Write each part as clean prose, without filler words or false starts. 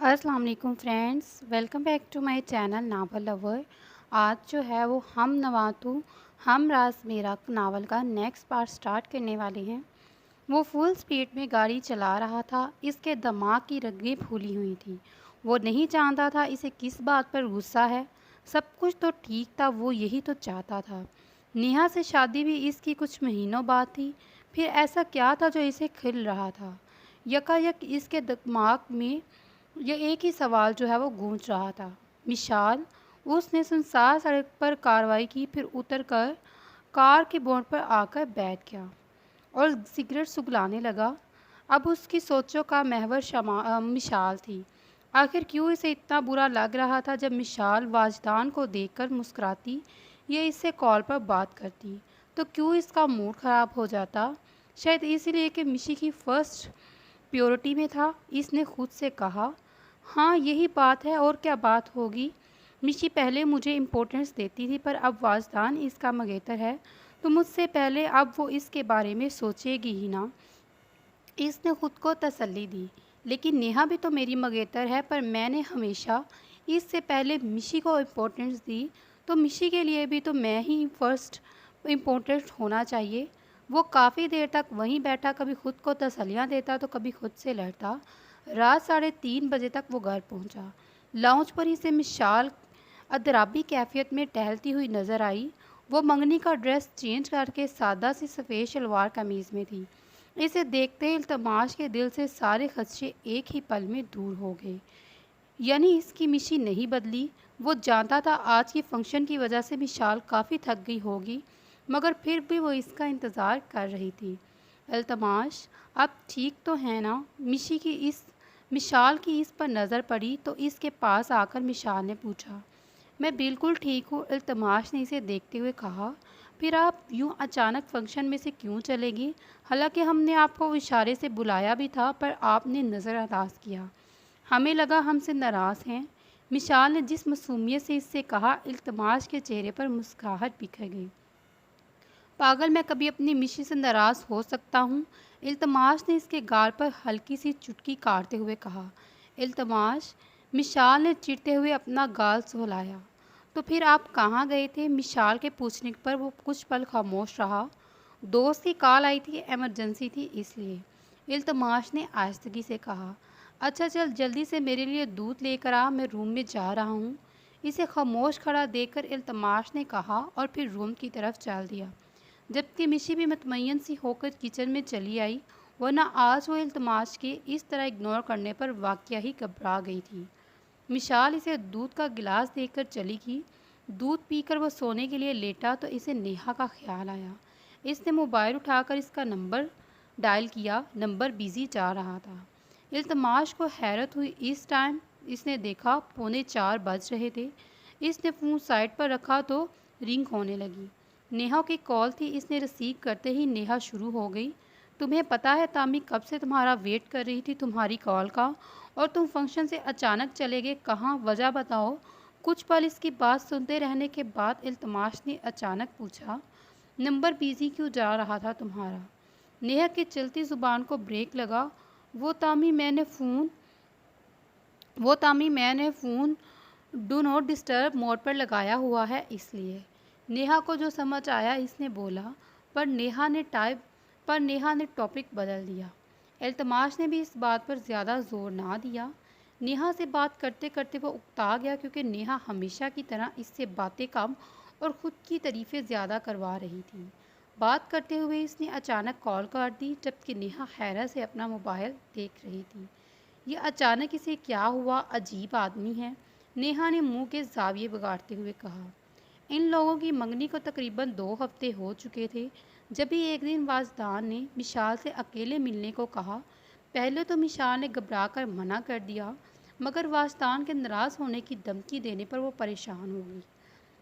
अस्सलाम वालेकुम friends, welcome back to my channel novel lover. आज जो है वो हम नवातु हम राज मेरा नावल का नेक्स्ट पार्ट स्टार्ट करने वाले हैं। वो फुल स्पीड में गाड़ी चला रहा था। इसके दिमाग की रगें फूली हुई थी। वो नहीं जानता था इसे किस बात पर गुस्सा है। सब कुछ तो ठीक था, वो यही तो चाहता था। नेहा से शादी भी इसकी कुछ महीनों बाद थी। फिर ऐसा क्या था जो इसे खिल रहा था। यकायक इसके दिमाग में ये एक ही सवाल जो है वो गूंज रहा था। मिशाल। उसने सुनसान सड़क पर कार्रवाई की, फिर उतर कर कार के बोर्ड पर आकर बैठ गया और सिगरेट सुगलाने लगा। अब उसकी सोचों का महवर मिशाल थी। आखिर क्यों इसे इतना बुरा लग रहा था जब मिशाल वाजदान को देखकर मुस्कुराती या इससे कॉल पर बात करती तो क्यों इसका मूड ख़राब हो जाता। शायद इसीलिए कि मिशी की फर्स्ट प्योरिटी में था। इसने खुद से कहा, हाँ यही बात है और क्या बात होगी। मिशी पहले मुझे इम्पोर्टेंस देती थी, पर अब वाजदान इसका मंगेतर है तो मुझसे पहले अब वो इसके बारे में सोचेगी ही ना। इसने खुद को तसल्ली दी। लेकिन नेहा भी तो मेरी मंगेतर है, पर मैंने हमेशा इससे पहले मिशी को इम्पोर्टेंस दी, तो मिशी के लिए भी तो मैं ही फर्स्ट इम्पोर्टेंट होना चाहिए। वो काफ़ी देर तक वहीं बैठा, कभी खुद को तसल्लियाँ देता तो कभी खुद से लड़ता। रात 3:30 बजे तक वो घर पहुंचा। लाउंज पर ही से मिशाल अदराबी कैफियत में टहलती हुई नजर आई। वो मंगनी का ड्रेस चेंज करके सादा सी सफ़ेद शलवार कमीज़ में थी। इसे देखते ही इल्तमाश के दिल से सारे खदशे एक ही पल में दूर हो गए। यानी इसकी मिशी नहीं बदली। वो जानता था आज की फंक्शन की वजह से मिशाल काफ़ी थक गई होगी, मगर फिर भी वो इसका इंतज़ार कर रही थी। इल्तमाश, आप ठीक तो हैं ना? मिशाल की इस पर नज़र पड़ी तो इसके पास आकर मिशाल ने पूछा। मैं बिल्कुल ठीक हूँ, इल्तमाश ने इसे देखते हुए कहा। फिर आप यूँ अचानक फंक्शन में से क्यों चलेगी? हालांकि हमने आपको इशारे से बुलाया भी था, पर आपने नज़रअंदाज किया। हमें लगा हमसे नाराज़ हैं। मिशाल ने जिस मासूमियत से इससे कहा, इल्तमाश के चेहरे पर मुस्कुराहट बिखर गई। पागल, मैं कभी अपनी मिशी से नाराज़ हो सकता हूँ? इल्तमाश ने इसके गाल पर हल्की सी चुटकी काटते हुए कहा। इल्तमाश, मिशाल ने चिढ़ते हुए अपना गाल सहलाया। तो फिर आप कहाँ गए थे? मिशाल के पूछने पर वो कुछ पल खामोश रहा। दोस्त की कॉल आई थी, इमरजेंसी थी इसलिए, इल्तमाश ने आहिस्तगी से कहा। अच्छा चल, जल्दी से मेरे लिए दूध लेकर आ, मैं रूम में जा रहा हूँ। इसे खामोश खड़ा देखकर इल्तमाश ने कहा और फिर रूम की तरफ चल दिया, जबकि मिशी भी मुतमईन सी होकर किचन में चली आई, वरना आज वो इल्तमाश के इस तरह इग्नोर करने पर वाकया ही घबरा गई थी। मिशाल इसे दूध का गिलास देकर चली गई। दूध पीकर वह सोने के लिए लेटा तो इसे नेहा का ख्याल आया। इसने मोबाइल उठाकर इसका नंबर डायल किया। नंबर बिजी जा रहा था। इल्तमाश को हैरत हुई। इस टाइम इसने देखा 3:45 बज रहे थे। इसने फ़ोन साइड पर रखा तो रिंग होने लगी। नेहा की कॉल थी। इसने रिसीव करते ही नेहा शुरू हो गई। तुम्हें पता है तामी कब से तुम्हारा वेट कर रही थी, तुम्हारी कॉल का, और तुम फंक्शन से अचानक चले गए, कहाँ, वजह बताओ। कुछ पल इसकी बात सुनते रहने के बाद इल्तमाश ने अचानक पूछा, नंबर बिजी क्यों जा रहा था तुम्हारा? नेहा की चलती ज़ुबान को ब्रेक लगा। वो तामी मैंने फ़ोन वो तामी मैंने phone do not disturb mode पर लगाया हुआ है, इसलिए। नेहा को जो समझ आया इसने बोला, पर नेहा ने टॉपिक बदल दिया। इल्तमाश ने भी इस बात पर ज़्यादा जोर ना दिया। नेहा से बात करते करते वो उकता गया, क्योंकि नेहा हमेशा की तरह इससे बातें कम और ख़ुद की तारीफ़ें ज़्यादा करवा रही थी। बात करते हुए इसने अचानक कॉल काट दी, जबकि नेहा हैरत से अपना मोबाइल देख रही थी। ये अचानक इसे क्या हुआ? अजीब आदमी है, नेहा ने मुंह के जाविये बिगाड़ते हुए कहा। इन लोगों की मंगनी को तकरीबन 2 हफ्ते हो चुके थे। जब भी एक दिन वाजदान ने मिशाल से अकेले मिलने को कहा। पहले तो मिशाल ने घबरा कर मना कर दिया, मगर वाजदान के नाराज़ होने की धमकी देने पर वो परेशान हो गई।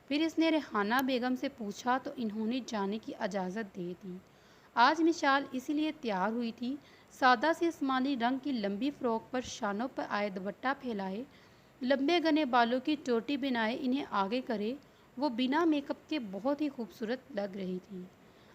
फिर इसने रेहाना बेगम से पूछा तो इन्होंने जाने की इजाज़त दे दी। आज मिशाल इसीलिए तैयार हुई थी। सादा सी आसमानी रंग की लंबी फ़्रॉक पर शानों पर आए दुपट्टा फैलाए, लंबे घने बालों की चोटी बनाए इन्हें आगे करे, वो बिना मेकअप के बहुत ही खूबसूरत लग रही थी।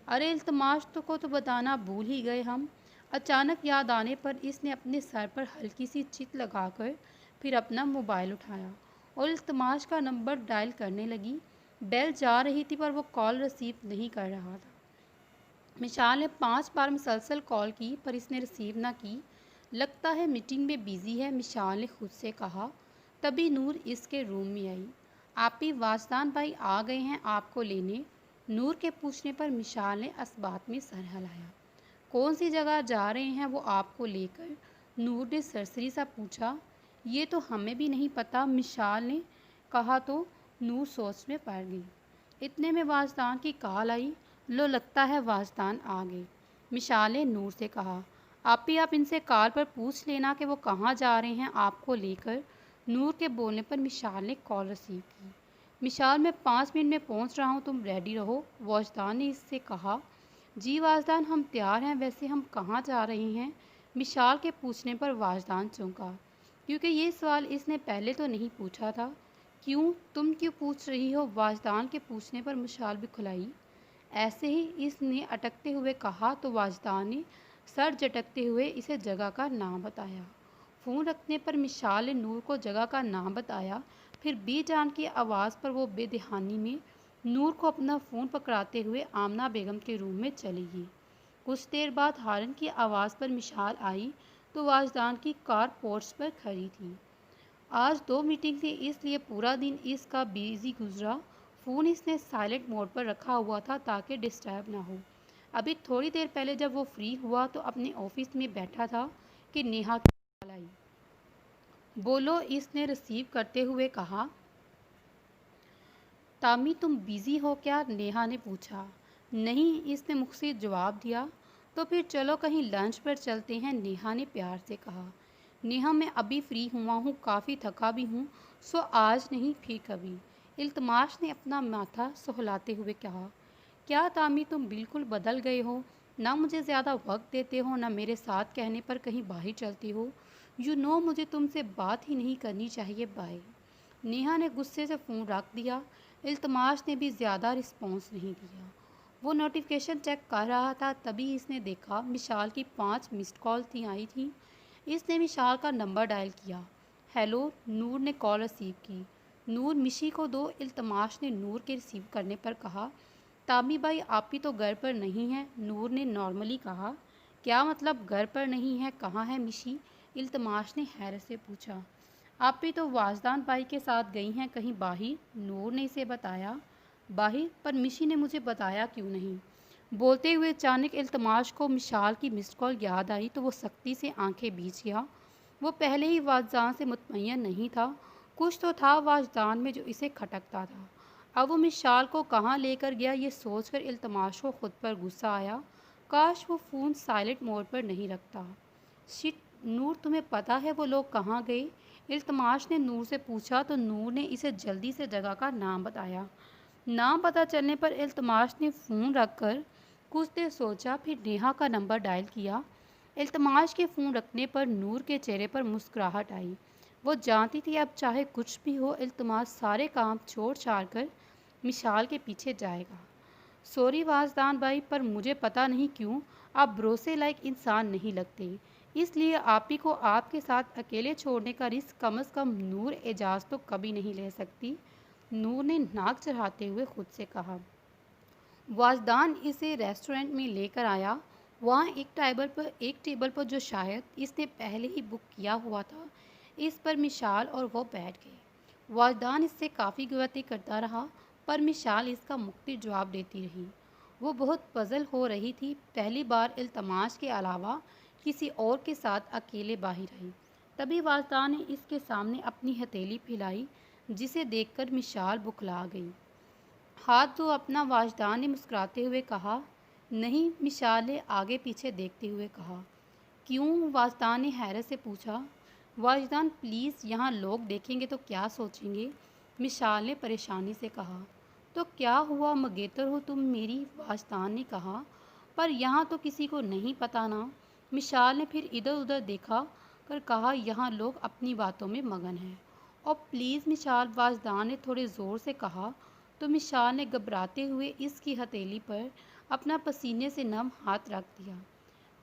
अरे इल्तमाश तो बताना भूल ही गए हम। अचानक याद आने पर इसने अपने सर पर हल्की सी चित लगाकर फिर अपना मोबाइल उठाया और इल्तमास का नंबर डायल करने लगी। बेल जा रही थी पर वो कॉल रिसीव नहीं कर रहा था। मिशाल ने 5 बार मुसलसल कॉल की पर इसने रिसीव ना की। लगता है मीटिंग में बिजी है, मिशाल ने खुद से कहा। तभी नूर इसके रूम में आई। आप ही वाजदान भाई आ गए हैं आपको लेने। नूर के पूछने पर मिशाल ने असबात में सर हिलाया। कौन सी जगह जा रहे हैं वो आपको लेकर? नूर ने सरसरी सा पूछा। ये तो हमें भी नहीं पता, मिशाल ने कहा तो नूर सोच में पड़ गई। इतने में वाजदान की कॉल आई। लो लगता है वाजदान आ गए, मिशाल ने नूर से कहा। आप इनसे कार पर पूछ लेना कि वो कहाँ जा रहे हैं आपको लेकर। नूर के बोलने पर मिशाल ने कॉल रिसीव की। मिशाल मैं 5 मिनट में पहुँच रहा हूँ, तुम रेडी रहो, वाजदान ने इससे कहा। जी वाजदान हम तैयार हैं, वैसे हम कहाँ जा रहे हैं? मिशाल के पूछने पर वाजदान चौंका, क्योंकि ये सवाल इसने पहले तो नहीं पूछा था। क्यों, तुम क्यों पूछ रही हो? वाजदान के पूछने पर मिशाल भी खुलाई। ऐसे ही इसने अटकते हुए कहा तो वाजदान ने सर झटकते हुए इसे जगह का नाम बताया। फ़ोन रखने पर मिशाल ने नूर को जगह का नाम बताया। फिर बेजान की आवाज़ पर वो बेदहानी में नूर को अपना फ़ोन पकड़ाते हुए आमना बेगम के रूम में चली गई। कुछ देर बाद हारन की आवाज़ पर मिशाल आई तो वाजदान की कार पोर्च पर खड़ी थी। आज 2 मीटिंग थी इसलिए पूरा दिन इसका बिजी गुजरा। फ़ोन इसने साइलेंट मोड पर रखा हुआ था ताकि डिस्टर्ब ना हो। अभी थोड़ी देर पहले जब वो फ्री हुआ तो अपने ऑफिस में बैठा था कि नेहा की कॉल आई। बोलो, इसने रिसीव करते हुए कहा। तामी तुम बिज़ी हो क्या? नेहा ने पूछा। नहीं, इसने मुझसे जवाब दिया। तो फिर चलो कहीं लंच पर चलते हैं, नेहा ने प्यार से कहा। नेहा मैं अभी फ्री हुआ हूँ, काफ़ी थका भी हूँ, सो आज नहीं फिर कभी। इल्तमास ने अपना माथा सहलाते हुए कहा। क्या तामी तुम बिल्कुल बदल गए हो, ना मुझे ज़्यादा वक्त देते हो, ना मेरे साथ कहने पर कहीं बाहर चलती हो। मुझे तुमसे बात ही नहीं करनी चाहिए, बाय। नेहा ने गुस्से से फ़ोन रख दिया। इल्तमास ने भी ज़्यादा रिस्पॉन्स नहीं दिया। वो नोटिफिकेशन चेक कर रहा था तभी इसने देखा मिशाल की 5 मिस्ड कॉल थी आई थी। इसने मिशाल का नंबर डायल किया। हेलो, नूर ने कॉल रिसीव की। नूर मिशी को दो, इल्तमास ने नूर के रिसीव करने पर कहा। तामी भाई आप ही तो घर पर नहीं हैं, नूर ने नॉर्मली कहा। क्या मतलब घर पर नहीं है, कहाँ है मिशी? इल्तमास ने हैरत से पूछा। आप भी तो वाजदान भाई के साथ गई हैं कहीं बाहर, नूर ने इसे बताया। बाहर? पर मिशी ने मुझे बताया क्यों नहीं? बोलते हुए अचानक इल्तमास को मिशाल की मिस्ड कॉल याद आई तो वो सख्ती से आंखें बीच गया। वो पहले ही वाजदान से मुतमय्यन नहीं था। कुछ तो था वाजदान में जो इसे खटकता था। अब वो मिशाल को कहाँ लेकर गया ये सोचकर इल्तमास को खुद पर गुस्सा आया। काश वो फ़ोन साइलेंट मोड पर नहीं रखता। शिट, नूर तुम्हें पता है वो लोग कहाँ गए? इल्तमास ने नूर से पूछा तो नूर ने इसे जल्दी से जगह का नाम बताया। नाम पता चलने पर इल्तमास ने फ़ोन रखकर कुछ देर सोचा, फिर नेहा का नंबर डायल किया। इल्तमास के फ़ोन रखने पर नूर के चेहरे पर मुस्कुराहट आई। वो जानती थी अब चाहे कुछ भी हो इल्तमास सारे काम छोड़ छाड़ कर मिशाल के पीछे जाएगा। सॉरी वाजदान भाई, पर मुझे पता नहीं क्यों आप भरोसे लायक इंसान नहीं लगते, इसलिए आप ही को आपके साथ अकेले छोड़ने का रिस्क कम से कम नूर एजाज तो कभी नहीं ले सकती, नूर ने नाक चढ़ाते हुए खुद से कहा। वाजदान इसे रेस्टोरेंट में लेकर आया। वहाँ एक टेबल पर जो शायद इसने पहले ही बुक किया हुआ था, इस पर मिशाल और वो बैठ गए। वाजदान इससे काफ़ी गलती करता रहा पर मिशाल इसका मुख्तलिफ जवाब देती रही। वो बहुत पजल हो रही थी, पहली बार इल्तमास के अलावा किसी और के साथ अकेले बाहर आई। तभी वाजदान ने इसके सामने अपनी हथेली फैलाई जिसे देखकर मिशाल बुखला गई। हाथ धो अपना, वाजदान ने मुस्कुराते हुए कहा। नहीं, मिशाल ने आगे पीछे देखते हुए कहा। क्यों, वाजदान ने हैरत से पूछा। वाजदान प्लीज़, यहाँ लोग देखेंगे तो क्या सोचेंगे? मिशाल ने परेशानी से कहा। तो क्या हुआ, मंगेतर हो तुम मेरी? वाजदान ने कहा। पर यहाँ तो किसी को नहीं पता ना। मिशाल ने फिर इधर उधर देखा कर कहा, यहाँ लोग अपनी बातों में मगन हैं। और प्लीज़ मिशाल, वाजदान ने थोड़े ज़ोर से कहा तो मिशाल ने घबराते हुए इसकी हथेली पर अपना पसीने से नम हाथ रख दिया।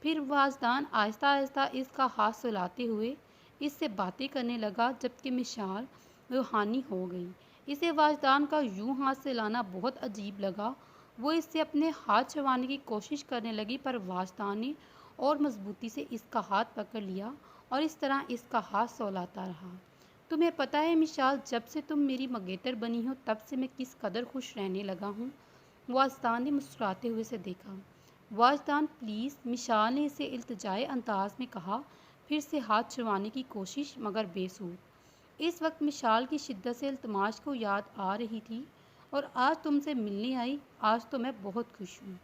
फिर वाजदान आहिस्ता आहिस्ता इसका हाथ सुलाते हुए इससे बातें करने लगा, जबकि मिशाल रूहानी हो गई। इसे वाजदान का यूं हाथ से लाना बहुत अजीब लगा। वो इससे अपने हाथ छुड़वाने की कोशिश करने लगी, पर वाजदान ने और मजबूती से इसका हाथ पकड़ लिया और इस तरह इसका हाथ सहलाता रहा। तुम्हें पता है मिशाल, जब से तुम मेरी मंगेतर बनी हो तब से मैं किस कदर खुश रहने लगा हूँ। वाजदान ने मुस्कुराते हुए से देखा। वाजदान प्लीज़, मिशाल ने इसे इल्तिजाई अंदाज में कहा, फिर से हाथ छुड़वाने की कोशिश मगर बेसुध। इस वक्त मिशाल की शिद्दत से इल्तमास को याद आ रही थी। और आज तुमसे मिलने आई, आज तो मैं बहुत खुश हूँ।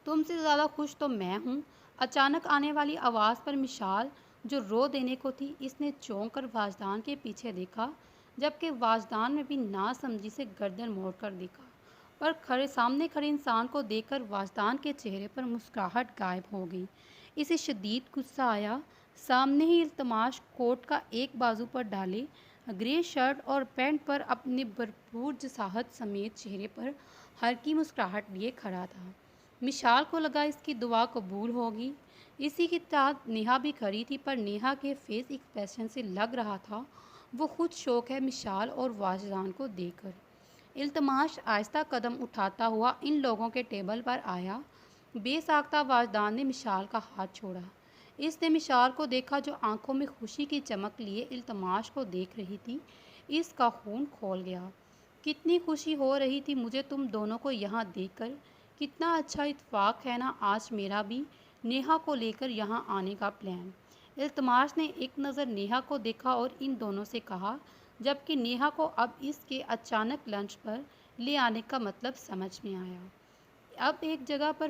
तुमसे ज़्यादा खुश तो मैं हूँ। अचानक आने वाली आवाज़ पर मिशाल, जो रो देने को थी, इसने चौंक कर वाजदान के पीछे देखा, जबकि वाजदान में भी नासमझी से गर्दन मोड़ कर देखा। पर सामने खड़े इंसान को देखकर वाजदान के चेहरे पर मुस्कुराहट गायब हो गई। इसे शदीद गुस्सा आया। सामने ही इल्तमास कोट का एक बाजू पर डाले ग्रे शर्ट और पैंट पर अपने भरपूर जसाहत समेत चेहरे पर हल्की मुस्कुराहट लिए खड़ा था। मिशाल को लगा इसकी दुआ कबूल होगी। इसी के साथ नेहा भी खड़ी थी, पर नेहा के फेस एक्सप्रेशन से लग रहा था वो खुद शौक है मिशाल और वाजदान को देखकर। इल्तमास आहिस्ता कदम उठाता हुआ इन लोगों के टेबल पर आया। बेसाख्ता वाजदान ने मिशाल का हाथ छोड़ा। इसने मिशाल को देखा, जो आंखों में खुशी की चमक लिए इल्तमास को देख रही थी। इसका खून खोल गया। कितनी खुशी हो रही थी मुझे तुम दोनों को यहाँ देखकर। कितना अच्छा इत्तेफाक है ना, आज मेरा भी नेहा को लेकर यहाँ आने का प्लान। इल्तमास ने एक नज़र नेहा को देखा और इन दोनों से कहा, जबकि नेहा को अब इसके अचानक लंच पर ले आने का मतलब समझ में आया। अब एक जगह पर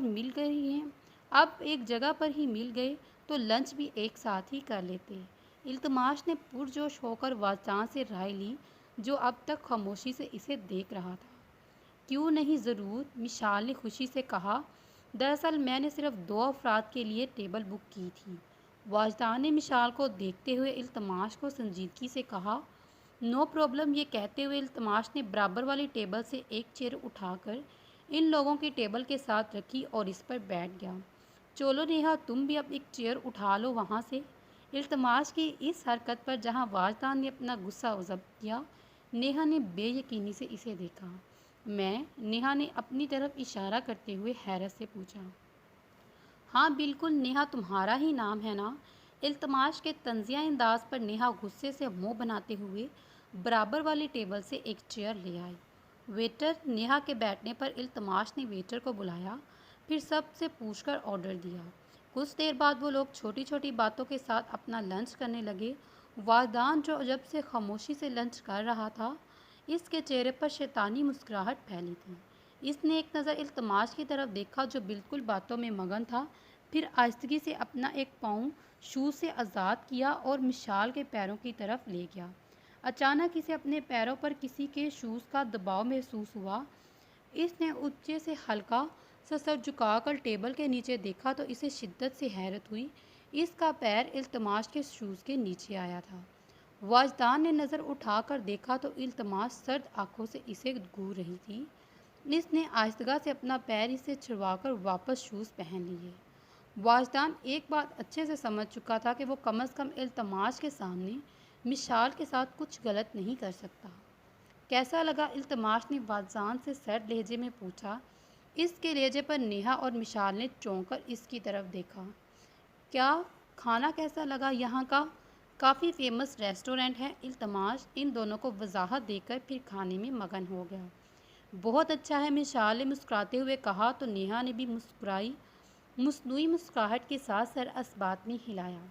ही मिल गए तो लंच भी एक साथ ही कर लेते। इल्तमास ने पुरजोश होकर वाजदान से राय ली, जो अब तक खामोशी से इसे देख रहा था। क्यों नहीं, ज़रूर, मिशाल ने खुशी से कहा। दरअसल मैंने सिर्फ 2 अफराद के लिए टेबल बुक की थी। वाजदान ने मिशाल को देखते हुए इल्तमास को संजीदगी से कहा। No problem. ये कहते हुए इल्तमास ने बराबर वाली टेबल से एक चेयर उठाकर इन लोगों की टेबल के साथ रखी और इस पर बैठ गया। चलो नेहा, तुम भी अब एक चेयर उठा लो वहाँ से। इल्तमास की इस हरकत पर जहाँ वाजदान ने अपना गुस्सा ज़ब्त किया, नेहा ने बेयकीनी से इसे देखा। मैं? नेहा ने अपनी तरफ इशारा करते हुए हैरत से पूछा। हाँ बिल्कुल नेहा, तुम्हारा ही नाम है ना। इल्तमास के तंजिया अंदाज पर नेहा गुस्से से मुंह बनाते हुए बराबर वाली टेबल से एक चेयर ले आई। वेटर। नेहा के बैठने पर इल्तमास ने वेटर को बुलाया, फिर सबसे पूछकर ऑर्डर दिया। कुछ देर बाद वो लोग छोटी छोटी बातों के साथ अपना लंच करने लगे। वारदान, जो जब से खामोशी से लंच कर रहा था, इसके चेहरे पर शैतानी मुस्कुराहट फैली थी। इसने एक नज़र इल्तमास की तरफ देखा, जो बिल्कुल बातों में मगन था, फिर आहिस्तगी से अपना एक पाँव शूज़ से आज़ाद किया और मिशाल के पैरों की तरफ ले गया। अचानक इसे अपने पैरों पर किसी के शूज़ का दबाव महसूस हुआ। इसने ऊंचे से हल्का सा सर झुकाकर टेबल के नीचे देखा तो इसे शिद्दत से हैरत हुई। इसका पैर इल्तमास के शूज़ के नीचे आया था। वाजदान ने नज़र उठाकर देखा तो इल्तमास सर्द आंखों से इसे घूर रही थी। इसने आहिस्तगा से अपना पैर इसे छुड़वाकर वापस शूज़ पहन लिए। वाजदान एक बात अच्छे से समझ चुका था कि वो कम अज़ कम इल्तमास के सामने मिशाल के साथ कुछ गलत नहीं कर सकता। कैसा लगा? इल्तमास ने वाजदान से सर्द लहजे में पूछा। इसके लहजे पर नेहा और मिशाल ने चौंक कर इसकी तरफ देखा। क्या खाना कैसा लगा यहाँ का? काफ़ी फेमस रेस्टोरेंट है। इल्तमास इन दोनों को वजाहत देकर फिर खाने में मगन हो गया। बहुत अच्छा है, मिशाल ने मुस्कुराते हुए कहा तो नेहा ने भी मुस्नुई मुस्कुराहट के साथ सर असबात में हिलाया।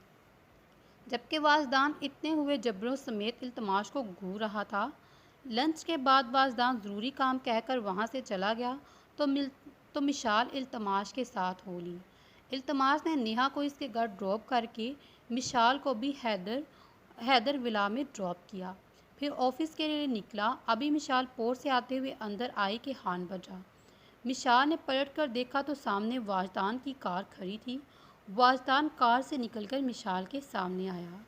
जबकि वाजदान इतने हुए जबरों समेत इल्तमास को घूर रहा था। लंच के बाद वाजदान ज़रूरी काम कहकर वहाँ से चला गया तो मिशाल इल्तमास के साथ हो ली। इल्तमास ने नेहा को इसके घर ड्रॉप करके मिशाल को भी हैदर विला में ड्रॉप किया, फिर ऑफिस के लिए निकला। अभी मिशाल पोर्ट से आते हुए अंदर आई कि हॉर्न बजा। मिशाल ने पलट कर देखा तो सामने वाजदान की कार खड़ी थी। वाजदान कार से निकलकर मिशाल के सामने आया।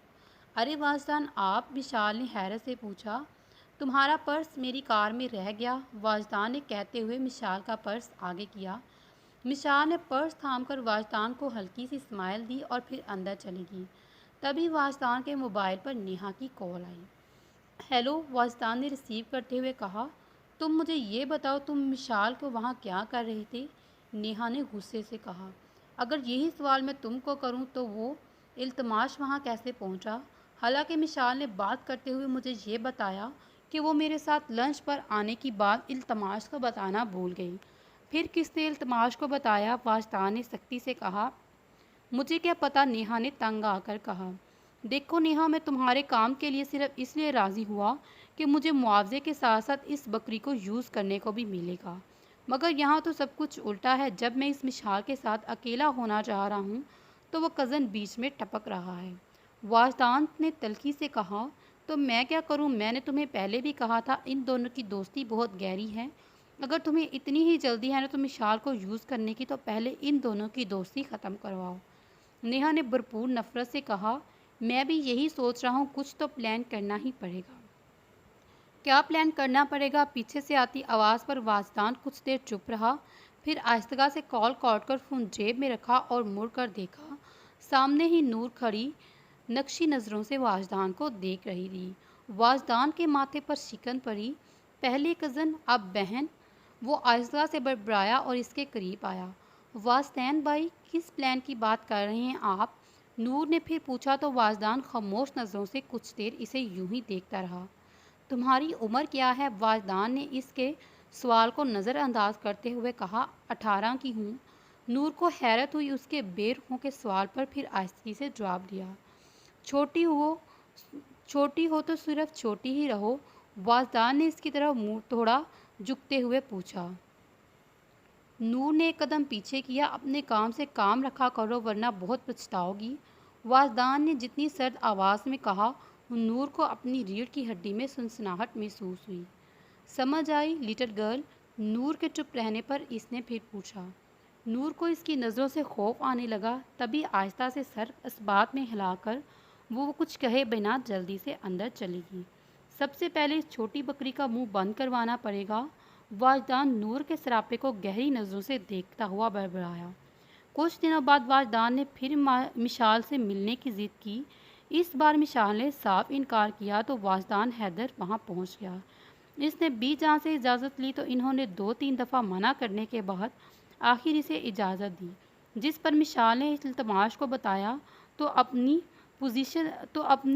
अरे वाजदान, आप? मिशाल ने हैरत से पूछा। तुम्हारा पर्स मेरी कार में रह गया, वाजदान ने कहते हुए मिशाल का पर्स आगे किया। मिशाल ने पर्स थामकर वाजदान को हल्की सी स्माइल दी और फिर अंदर चली गई। तभी वाजदान के मोबाइल पर नेहा की कॉल आई। हेलो, वाजदान ने रिसीव करते हुए कहा। तुम मुझे ये बताओ, तुम मिशाल को वहाँ क्या कर रहे थे? नेहा ने गुस्से से कहा। अगर यही सवाल मैं तुमको करूँ तो वो इल्तमाश वहाँ कैसे पहुँचा? हालांकि मिशाल ने बात करते हुए मुझे ये बताया कि वो मेरे साथ लंच पर आने की बात इल्तमाश को बताना भूल गई। फिर किसने इल्तमाश को बताया? वाजदान ने सख्ती से कहा। मुझे क्या पता, नेहा ने तंग आकर कहा। देखो नेहा, मैं तुम्हारे काम के लिए सिर्फ इसलिए राज़ी हुआ कि मुझे मुआवजे के साथ साथ इस बकरी को यूज़ करने को भी मिलेगा। मगर यहाँ तो सब कुछ उल्टा है। जब मैं इस मिशाल के साथ अकेला होना चाह रहा हूँ तो वो कज़न बीच में टपक रहा है। वाजदान ने तल्खी से कहा। तो मैं क्या करूँ? मैंने तुम्हें पहले भी कहा था, इन दोनों की दोस्ती बहुत गहरी है। अगर तुम्हें इतनी ही जल्दी है ना तो मिशाल को यूज़ करने की, तो पहले इन दोनों की दोस्ती ख़त्म करवाओ। नेहा ने भरपूर नफरत से कहा। मैं भी यही सोच रहा हूँ, कुछ तो प्लान करना ही पड़ेगा। क्या प्लान करना पड़ेगा? पीछे से आती आवाज़ पर वाजदान कुछ देर चुप रहा। फिर आहिस्ता से कॉल काट कर फ़ोन जेब में रखा और मुड़ कर देखा। सामने ही नूर खड़ी नक्शी नज़रों से वाजदान को देख रही थी। वाजदान के माथे पर शिकन पड़ी। पहले कज़न, अब बहन। वो आहिस्ता से बड़बड़ाया और इसके करीब आया। वाजदान भाई, किस प्लान की बात कर रहे हैं आप? नूर ने फिर पूछा तो वाजदान खामोश नज़रों से कुछ देर इसे यूं ही देखता रहा। तुम्हारी उम्र क्या है? वाजदान ने इसके सवाल को नज़रअंदाज करते हुए कहा। 18 की हूँ। नूर को हैरत हुई उसके बेरुखों के सवाल पर। फिर आहिस्ती से जवाब दिया। छोटी हो छोटी हो तो सिर्फ छोटी ही रहो। वाजदान ने इसकी तरफ मुंह थोड़ा झुकते हुए पूछा। नूर ने एक कदम पीछे किया। अपने काम से काम रखा करो वरना बहुत पछताओगी। वाजदान ने जितनी सर्द आवाज़ में कहा, नूर को अपनी रीढ़ की हड्डी में सनसनाहट महसूस हुई। समझ आई लिटिल गर्ल? नूर के चुप रहने पर इसने फिर पूछा। नूर को इसकी नज़रों से खौफ आने लगा। तभी आहिस्ता से सर इस बात में हिलाकर वो कुछ कहे बिना जल्दी से अंदर चली गई। सबसे पहले इस छोटी बकरी का मुंह बंद करवाना पड़ेगा। वाजदान नूर के सरापे को गहरी नज़रों से देखता हुआ बड़बड़ाया। कुछ दिनों बाद वाजदान ने फिर मिशाल से मिलने की जिद की। इस बार मिशाल ने साफ इनकार किया तो वाजदान हैदर वहां पहुंच गया। इसने बीच जहाँ से इजाज़त ली तो इन्होंने 2-3 दफ़ा मना करने के बाद आखिर इसे इजाज़त दी, जिस पर मिशाल ने इस इल्तमास को बताया तो अपनी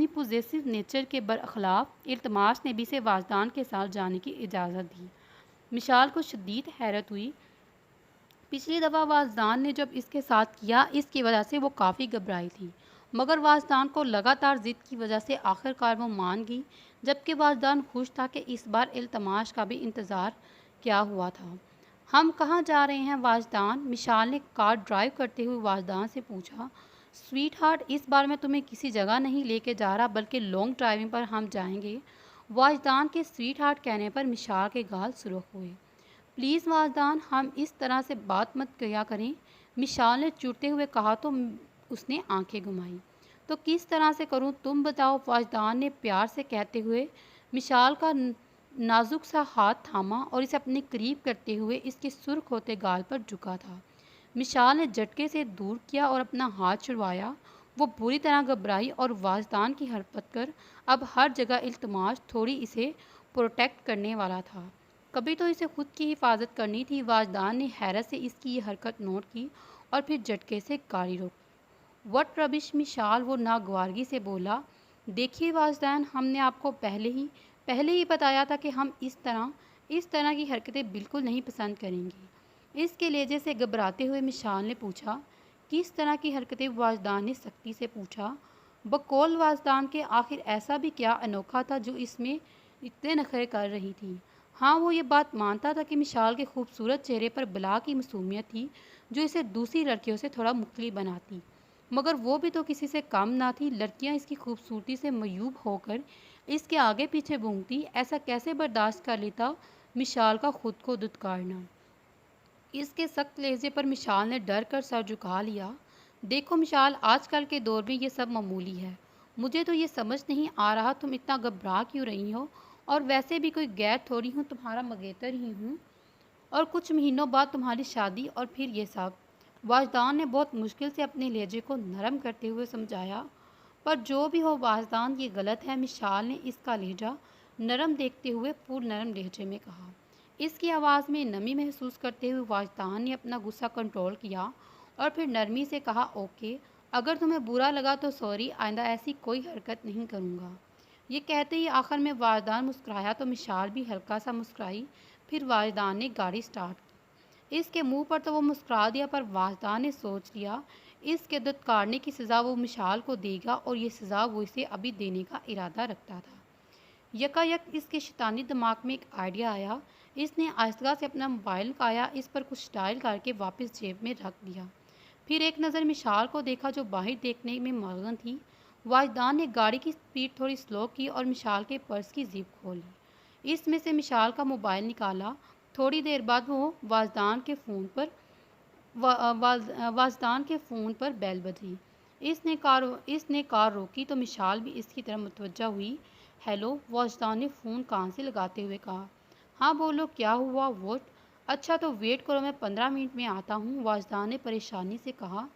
पोजेसिव नेचर के बरखिलाफ इल्तमास ने भी इसे वाजदान के साथ जाने की इजाज़त दी। मिशाल को शदीद हैरत हुई। पिछली दफ़ा वाजदान ने जब इसके साथ किया, इसकी वजह से वो काफ़ी घबराई थी। मगर वाजदान को लगातार ज़िद की वजह से आखिरकार वो मान गई। जबकि वाजदान खुश था कि इस बार इल्तमास का भी इंतज़ार क्या हुआ था। हम कहाँ जा रहे हैं वाजदान? मिशाल ने कार ड्राइव करते हुए वाजदान से पूछा। स्वीट हार्ट, इस बार मैं तुम्हें किसी जगह नहीं लेके जा रहा, बल्कि लॉन्ग ड्राइविंग पर हम जाएंगे। वाजदान के स्वीट हार्ट कहने पर मिशाल के गाल सुर्ख हुए। प्लीज़ वाजदान, हम इस तरह से बात मत किया करें। मिशाल ने चिढ़ते हुए कहा तो उसने आंखें घुमाई। तो किस तरह से करूं, तुम बताओ? वाजदान ने प्यार से कहते हुए मिशाल का नाजुक सा हाथ थामा और इसे अपने करीब करते हुए इसके सुर्ख होते गाल पर झुका था। मिशाल ने झटके से दूर किया और अपना हाथ छुड़वाया। वो बुरी तरह घबराई और वाजदान की हरकत कर अब हर जगह इल्तमास थोड़ी इसे प्रोटेक्ट करने वाला था। कभी तो इसे खुद की हिफाजत करनी थी। वाजदान ने हैरत से इसकी ये हरकत नोट की और फिर झटके से गाड़ी रोकी। वट रबिश मिशाल, वो नागवारगी से बोला। देखिए वाजदान, हमने आपको पहले ही बताया था कि हम इस तरह की हरकतें बिल्कुल नहीं पसंद करेंगे। इसके लहजे से घबराते हुए मिशाल ने पूछा। किस तरह की हरकतें? वाजदान ने सख्ती से पूछा। बकौल वाजदान के आखिर ऐसा भी क्या अनोखा था जो इसमें इतने नखरे कर रही थी? हाँ, वो ये बात मानता था कि मिशाल के खूबसूरत चेहरे पर बला की मासूमियत थी जो इसे दूसरी लड़कियों से थोड़ा मुख्तलिफ बनाती, मगर वो भी तो किसी से कम ना थी। लड़कियां इसकी खूबसूरती से मयूब होकर इसके आगे पीछे घूमती। ऐसा कैसे बर्दाश्त कर लेता मिशाल का खुद को दुत्कारना? इसके सख्त लहजे पर मिशाल ने डर कर सर झुका लिया। देखो मिशाल, आजकल के दौर में ये सब मामूली है। मुझे तो ये समझ नहीं आ रहा तुम इतना घबरा क्यों रही हो। और वैसे भी कोई गैर थोड़ी हूँ, तुम्हारा मंगेतर ही हूँ। और कुछ महीनों बाद तुम्हारी शादी और फिर ये सब। वाजदान ने बहुत मुश्किल से अपने लहजे को नरम करते हुए समझाया। पर जो भी हो वाजदान, ये गलत है। मिशाल ने इसका लहजा नरम देखते हुए पूर्ण नरम लहजे में कहा। इसकी आवाज़ में नमी महसूस करते हुए वाजदान ने अपना गुस्सा कंट्रोल किया और फिर नरमी से कहा, ओके, अगर तुम्हें बुरा लगा तो सॉरी, आइंदा ऐसी कोई हरकत नहीं करूँगा। ये कहते ही आखिर में वाजदान मुस्कुराया तो मिशाल भी हल्का सा मुस्कुराई। फिर वाजदान ने गाड़ी स्टार्ट की। इसके मुंह पर तो वो मुस्कुरा दिया, पर वाजदान ने सोच लिया इसके दुत्कारने की सज़ा वो मिशाल को देगा और ये सज़ा वो इसे अभी देने का इरादा रखता था। यकायक इसके शैतानी दिमाग में एक आइडिया आया। इसने आहिस्ता से अपना मोबाइल निकाला, इस पर कुछ डायल करके वापस जेब में रख दिया। फिर एक नज़र मिशाल को देखा जो बाहर देखने में मगन थी। वाजदान ने गाड़ी की स्पीड थोड़ी स्लो की और मिशाल के पर्स की जिप खोली। इसमें से मिशाल का मोबाइल निकाला। थोड़ी देर बाद वो वाजदान के फ़ोन पर बेल बजी। इसने कार रोकी तो मिशाल भी इसकी तरफ मुतवज्जा हुई। हेलो, वाजदान ने फ़ोन कान से लगाते हुए कहा। हाँ बोलो, क्या हुआ? वोट? अच्छा तो वेट करो, मैं 15 मिनट में आता हूँ, वाजदान ने परेशानी से कहा।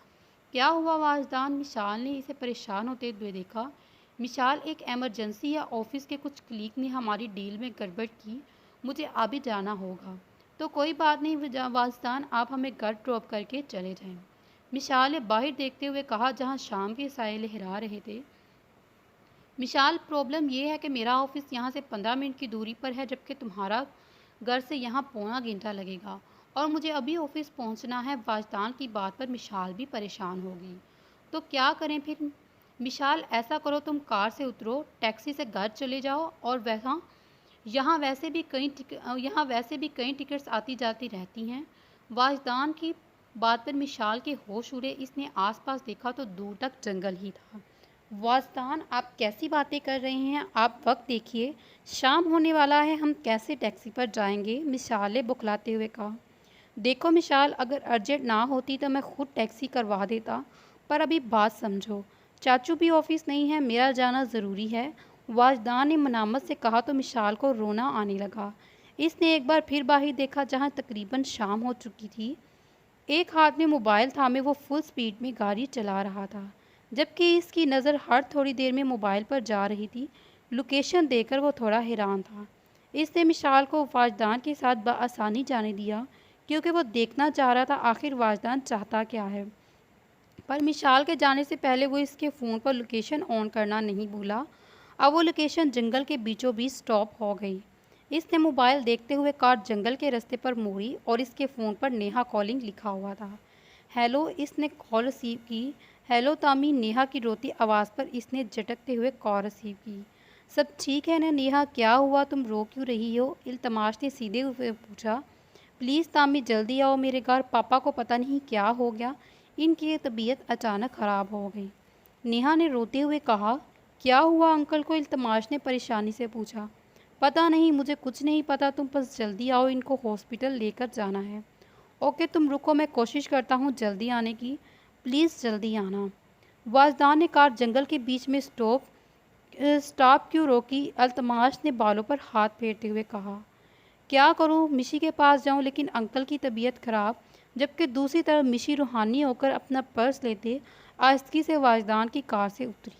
क्या हुआ वाजदान? मिशाल ने इसे परेशान होते हुए देखा। मिशाल, एक इमरजेंसी है, ऑफिस के कुछ क्लीग ने हमारी डील में गड़बड़ की, मुझे अभी जाना होगा। तो कोई बात नहीं वाजदान, आप हमें घर ड्रॉप करके चले जाएं। मिशाल ने बाहर देखते हुए कहा जहां शाम के साए लहरा रहे थे। मिशाल, प्रॉब्लम यह है कि मेरा ऑफिस यहाँ से 15 मिनट की दूरी पर है, जबकि तुम्हारा घर से यहाँ पौना घंटा लगेगा और मुझे अभी ऑफिस पहुँचना है। वाजदान की बात पर मिशाल भी परेशान हो गई। तो क्या करें फिर? मिशाल, ऐसा करो, तुम कार से उतरो, टैक्सी से घर चले जाओ और यहाँ वैसे भी कई टिकट्स आती जाती रहती हैं। वाजदान की बात पर मिशाल के होश उड़े। इसने आसपास देखा तो दूर तक जंगल ही था। वाजदान, आप कैसी बातें कर रहे हैं? आप वक्त देखिए, शाम होने वाला है, हम कैसे टैक्सी पर जाएंगे? मिशाल ने बुखलाते हुए कहा। देखो मिशाल, अगर अर्जेंट ना होती तो मैं खुद टैक्सी करवा देता, पर अभी बात समझो, चाचू भी ऑफिस नहीं है, मेरा जाना ज़रूरी है, वाजदान ने मनामत से कहा तो मिशाल को रोना आने लगा। इसने एक बार फिर बाहर देखा जहाँ तकरीबन शाम हो चुकी थी। एक हाथ में मोबाइल थामे वो फुल स्पीड में गाड़ी चला रहा था, जबकि इसकी नज़र हर थोड़ी देर में मोबाइल पर जा रही थी। लोकेशन देखकर वो थोड़ा हैरान था। इसने मिशाल को वाजदान के साथ बआसानी जाने दिया, क्योंकि वो देखना चाह रहा था आखिर वाजदान चाहता क्या है। पर मिशाल के जाने से पहले वो इसके फ़ोन पर लोकेशन ऑन करना नहीं भूला। अब वो लोकेशन जंगल के बीचों बीच स्टॉप हो गई। इसने मोबाइल देखते हुए कार जंगल के रास्ते पर मोड़ी और इसके फ़ोन पर नेहा कॉलिंग लिखा हुआ था। हेलो, इसने कॉल रिसीव की। हेलो तामी, नेहा की रोती आवाज़ पर इसने झटकते हुए कॉल रिसीव की। सब ठीक है ना नेहा, क्या हुआ, तुम रो क्यों रही हो? इल्तमाश ने सीधे हुए पूछा। प्लीज़ तामी जल्दी आओ मेरे घर, पापा को पता नहीं क्या हो गया, इनकी तबीयत अचानक ख़राब हो गई। नेहा ने रोते हुए कहा। क्या हुआ अंकल को? इल्तमाश ने परेशानी से पूछा। पता नहीं, मुझे कुछ नहीं पता, तुम बस जल्दी आओ, इनको हॉस्पिटल लेकर जाना है। ओके तुम रुको, मैं कोशिश करता हूँ जल्दी आने की, प्लीज़ जल्दी आना। वाजदान ने कार जंगल के बीच में स्टॉप क्यों रोकी? अल्तमाश ने बालों पर हाथ फेरते हुए कहा। क्या करूं, मिशी के पास जाऊं, लेकिन अंकल की तबीयत खराब। जबकि दूसरी तरफ मिशी रूहानी होकर अपना पर्स लेते आहिस्तगी से वाजदान की कार से उतरी।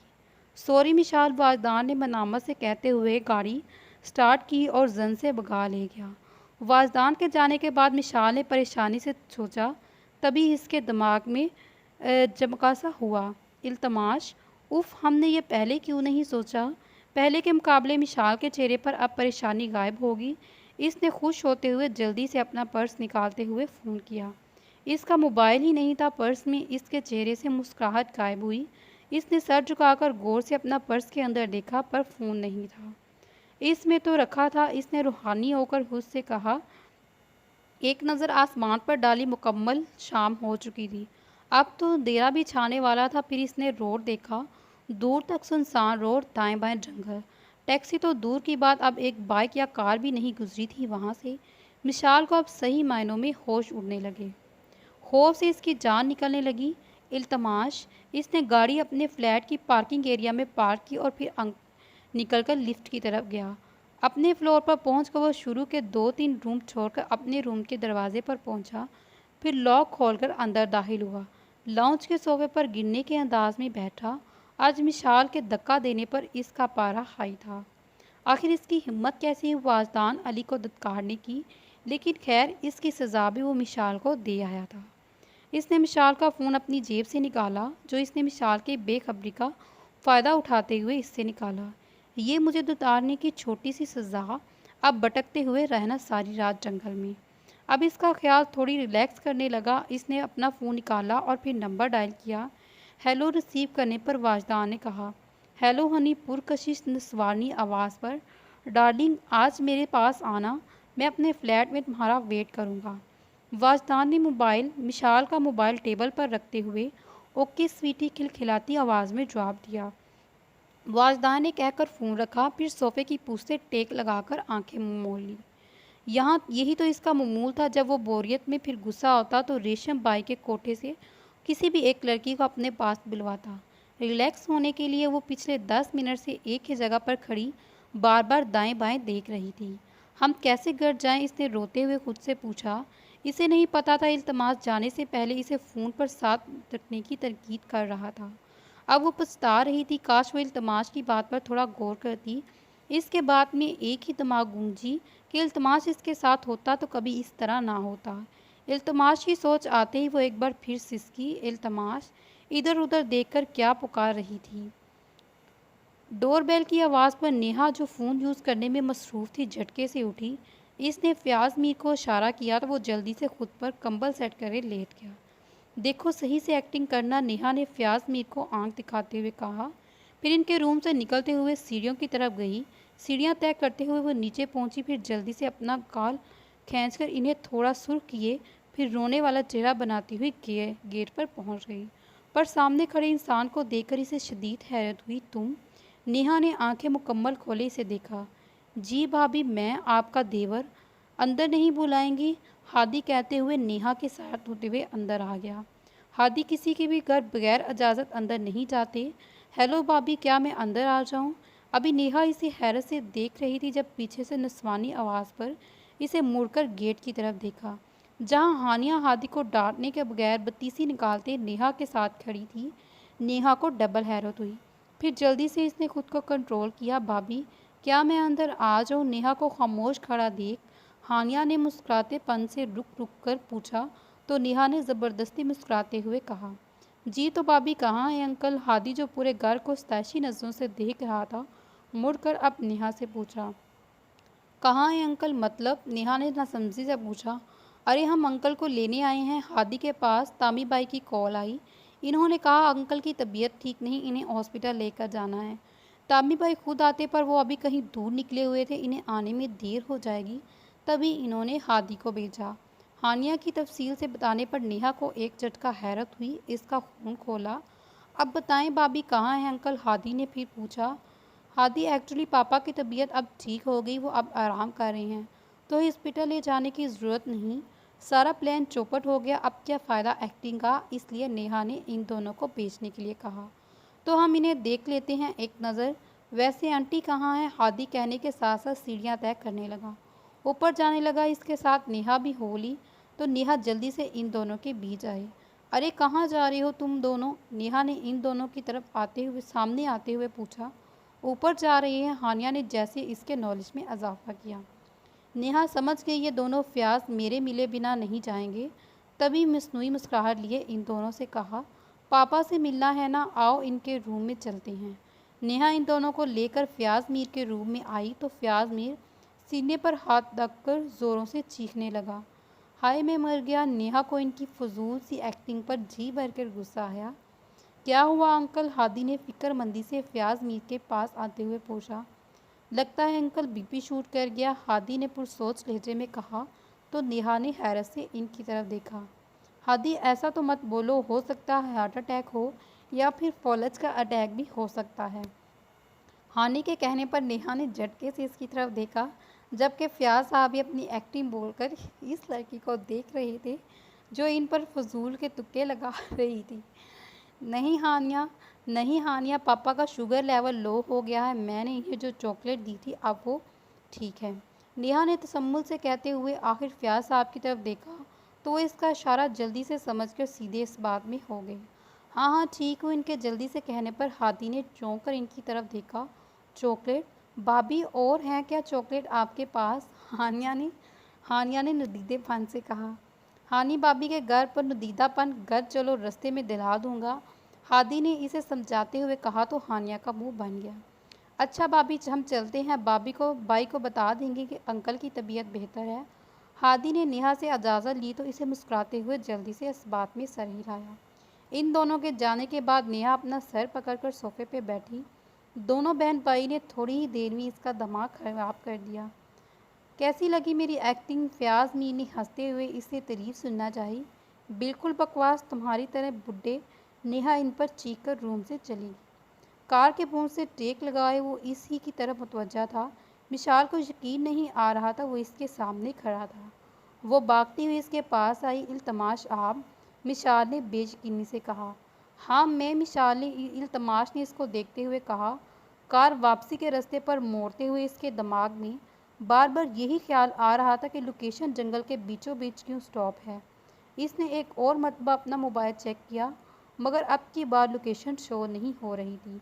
सॉरी मिशाल, वाजदान ने मनामत से कहते हुए गाड़ी स्टार्ट की और जन से भगा ले गया। वाजदान के जाने के बाद मिशाल ने परेशानी से सोचा, तभी इसके दिमाग में चमका सा हुआ। इल्तमाश, उफ, हमने ये पहले क्यों नहीं सोचा? पहले के मुकाबले मिशाल के चेहरे पर अब परेशानी गायब होगी। इसने खुश होते हुए जल्दी से अपना पर्स निकालते हुए फ़ोन किया। इसका मोबाइल ही नहीं था पर्स में। इसके चेहरे से मुस्कुराहट गायब हुई। इसने सर झुकाकर गौर से अपना पर्स के अंदर देखा, पर फ़ोन नहीं था। इसमें तो रखा था। इसने रूहानी होकर खुद से कहा। एक नज़र आसमान पर डाली, मुकम्मल शाम हो चुकी थी। अब तो अंधेरा भी छाने वाला था। फिर इसने रोड देखा, दूर तक सुनसान रोड, दाएं बाएं जंगल। टैक्सी तो दूर की बात, अब एक बाइक या कार भी नहीं गुजरी थी वहाँ से। मिशाल को अब सही मायनों में होश उड़ने लगे। खौफ से इसकी जान निकलने लगी। इल्तमाश, इसने गाड़ी अपने फ्लैट की पार्किंग एरिया में पार्क की और फिर निकलकर लिफ्ट की तरफ गया। अपने फ्लोर पर पहुंचकर वो शुरू के 2-3 रूम छोड़कर अपने रूम के दरवाजे पर पहुंचा। फिर लॉक खोलकर अंदर दाखिल हुआ। लाउंज के सोफे पर गिरने के अंदाज में बैठा आज मिसाल के धक्का देने पर इसका पारा हाई था। आखिर इसकी हिम्मत कैसी हुई वाजदान अली को धत्कारने की, लेकिन खैर इसकी सज़ा भी वो मिसाल को दे आया था। इसने मिसाल का फ़ोन अपनी जेब से निकाला, जो इसने मिसाल के बेखबरी का फ़ायदा उठाते हुए इससे निकाला। ये मुझे धत्कारने की छोटी सी सज़ा, अब भटकते हुए रहना सारी रात जंगल में। अब इसका ख्याल थोड़ी रिलैक्स करने लगा। इसने अपना फ़ोन निकाला और फिर नंबर डायल किया। हेलो रिसीव करने पर वाजदान ने कहा, हेलो हनी, पुरकशिश नस्वानी आवाज़ पर। डार्लिंग, आज मेरे पास आना, मैं अपने फ्लैट में तुम्हारा वेट करूँगा। वाजदान ने मिसाल का मोबाइल टेबल पर रखते हुए ओके स्वीटी खिलखिलाती आवाज़ में जवाब दिया। वाजदान ने कहकर फ़ोन रखा, फिर सोफ़े की पूछ से टेक लगाकर आंखें मोड़ ली। यहाँ यही तो इसका मामूल था। जब वो बोरियत में फिर गुस्सा होता तो रेशम बाई के कोठे से किसी भी एक लड़की को अपने पास बुलवाता। रिलैक्स होने के लिए वो पिछले 10 मिनट से एक ही जगह पर खड़ी बार बार दाएं बाएं देख रही थी। हम कैसे घर जाएं, इसने रोते हुए खुद से पूछा। इसे नहीं पता था इल्तमास जाने से पहले इसे फ़ोन पर साथ रखने की तरकीद कर रहा था। अब वो पछता रही थी, काश वो इल्तमास की बात पर थोड़ा गौर करती। इसके बाद में एक ही दिमाग गूंजी कि इल्तमास इसके साथ होता तो कभी इस तरह ना होता। इल्तमास की सोच आते ही वो एक बार फिर सिसकी। इल्तमास इधर उधर देखकर क्या पुकार रही थी। डोरबेल की आवाज़ पर नेहा, जो फ़ोन यूज़ करने में मसरूफ़ थी, झटके से उठी। इसने फ़याज़ मीर को इशारा किया तो वो जल्दी से खुद पर कंबल सेट करे लेट गया। देखो, सही से एक्टिंग करना, नेहा ने फ़याज़ मीर को आंख दिखाते हुए कहा। फिर इनके रूम से निकलते हुए सीढ़ियों की तरफ गई। सीढ़ियाँ तय करते हुए वो नीचे पहुंची, फिर जल्दी से अपना गाल खींचकर इन्हें थोड़ा सुर्ख किए, फिर रोने वाला चेहरा बनाती हुई गेट पर पहुंच गई। पर सामने खड़े इंसान को देखकर इसे शदीद हैरत हुई। तुम? नेहा ने आंखें मुकम्मल खोले इसे देखा। जी भाभी, मैं आपका देवर। अंदर नहीं बुलाएंगी? हादी कहते हुए नेहा के साथ होते हुए अंदर आ गया। हादी किसी के भी घर बगैर इजाज़त अंदर नहीं जाते। हेलो भाभी, क्या मैं अंदर आ जाऊं? अभी नेहा इसे हैरत से देख रही थी जब पीछे से नस्वानी आवाज़ पर इसे मुड़कर गेट की तरफ देखा, जहां हानिया हादी को डांटने के बगैर बत्तीसी निकालते नेहा के साथ खड़ी थी। नेहा को डबल हैरत हुई। फिर जल्दी से इसने खुद को कंट्रोल किया। भाभी, क्या मैं अंदर आ जाऊं? नेहा को खामोश खड़ा देख हानिया ने मुस्कुराते पन से रुक रुक कर पूछा, तो नेहा ने ज़बरदस्ती मुस्कुराते हुए कहा, जी तो भाभी, कहाँ है अंकल? हादी, जो पूरे घर को सताशी नज़रों से देख रहा था, मुड़कर अब नेहा से पूछा, कहाँ है अंकल? मतलब? नेहा ने नासमझी से पूछा। अरे, हम अंकल को लेने आए हैं हादी के पास। तामी बाई की कॉल आई। इन्होंने कहा अंकल की तबीयत ठीक नहीं, इन्हें हॉस्पिटल लेकर जाना है। तामी बाई खुद आते पर वो अभी कहीं दूर निकले हुए थे, इन्हें आने में देर हो जाएगी, तभी इन्होंने हादी को भेजा। हानिया की तफसील से बताने पर नेहा को एक झटका हैरत हुई। इसका खून खोला। अब बताएं भाभी, कहाँ है अंकल? हादी ने फिर पूछा। हादी, एक्चुअली पापा की तबीयत अब ठीक हो गई, वो अब आराम कर रहे हैं, तो हॉस्पिटल ले जाने की ज़रूरत नहीं। सारा प्लान चौपट हो गया, अब क्या फ़ायदा एक्टिंग का? इसलिए नेहा ने इन दोनों को बेचने के लिए कहा। तो हम इन्हें देख लेते हैं एक नज़र। वैसे आंटी कहाँ है? हादी कहने के साथ साथ सीढ़ियाँ तय करने लगा, ऊपर जाने लगा। इसके साथ नेहा भी हो ली, तो नेहा जल्दी से इन दोनों के बीच आई। अरे, कहाँ जा रहे हो तुम दोनों? नेहा ने इन दोनों की तरफ सामने आते हुए पूछा। ऊपर जा रही है, हानिया ने जैसे इसके नॉलेज में इजाफा किया। नेहा समझ गई ये दोनों फ़याज़ मेरे मिले बिना नहीं जाएंगे, तभी मसनूई मुस्कुराहट लिए इन दोनों से कहा, पापा से मिलना है ना, आओ इनके रूम में चलते हैं। नेहा इन दोनों को लेकर फ़याज़ मीर के रूम में आई तो फ़याज़ मीर सीने पर हाथ रखकर ज़ोरों से चीखने लगा। हाय, मैं मर गया। नेहा को इनकी फजूल सी एक्टिंग पर जी भरकर गुस्सा आया। क्या हुआ अंकल? हादी ने फिक्रमंदी से फ़याज़ मीर के पास आते हुए पूछा। लगता है अंकल बीपी शूट कर गया, हादी ने पुरसोच लहजे में कहा, तो नेहा ने हैरत से इनकी तरफ देखा। हादी, ऐसा तो मत बोलो, हो सकता है हार्ट अटैक हो या फिर फौलज का अटैक भी हो सकता है। हानि के कहने पर नेहा ने झटके से इसकी तरफ देखा, जबकि फ़याज़ साहब भी अपनी एक्टिंग बोलकर इस लड़की को देख रहे थे, जो इन पर फजूल के तुक्के लगा रही थी। नहीं हानिया, नहीं हानिया, पापा का शुगर लेवल लो हो गया है, मैंने इन्हें जो चॉकलेट दी थी अब वो ठीक है। नेहा ने तसम्मुल से कहते हुए आखिर फ़याज़ साहब की तरफ देखा, तो वो इसका इशारा जल्दी से समझकर सीधे इस बात में हो गई। हाँ हाँ ठीक हूँ, इनके जल्दी से कहने पर हादी ने चौंक कर इनकी तरफ देखा। चॉकलेट? भाभी और हैं क्या चॉकलेट आपके पास? हानिया ने नुदीदेपन से कहा। हानी भाभी के घर पर नुदीदापन, घर चलो रास्ते में दिला दूंगा। हादी ने इसे समझाते हुए कहा तो हानिया का मुंह बन गया। अच्छा भाभी हम चलते हैं, भाई को बता देंगे कि अंकल की तबीयत बेहतर है। हादी ने नेहा से इजाज़त ली तो इसे मुस्कुराते हुए जल्दी से इस बात में सर हिलाया। इन दोनों के जाने के बाद नेहा अपना सर पकड़कर सोफे पे बैठी। दोनों बहन भाई ने थोड़ी ही देर में इसका दिमाग खराब कर दिया। कैसी लगी मेरी एक्टिंग? फयाज मीर ने हंसते हुए इससे तारीफ सुनना चाही। बिल्कुल बकवास, तुम्हारी तरह बुड्ढे। नेहा इन पर चीख कर रूम से चली। कार के पूंछ से टेक लगाए वो इसी की तरफ मुतवज्जा था। मिशाल को यकीन नहीं आ रहा था वो इसके सामने खड़ा था। वो भागती हुई इसके पास आई। इल्तमाश आप? मिशाल ने बेयकीनी से कहा। हाँ मैं, मिशाल ने इल्तमाश ने इसको देखते हुए कहा। कार वापसी के रास्ते पर मोड़ते हुए इसके दिमाग में बार बार यही ख्याल आ रहा था कि लोकेशन जंगल के बीचों बीच क्यों स्टॉप है। इसने एक और मरतबा अपना मोबाइल चेक किया मगर अब की बार लोकेशन शो नहीं हो रही थी।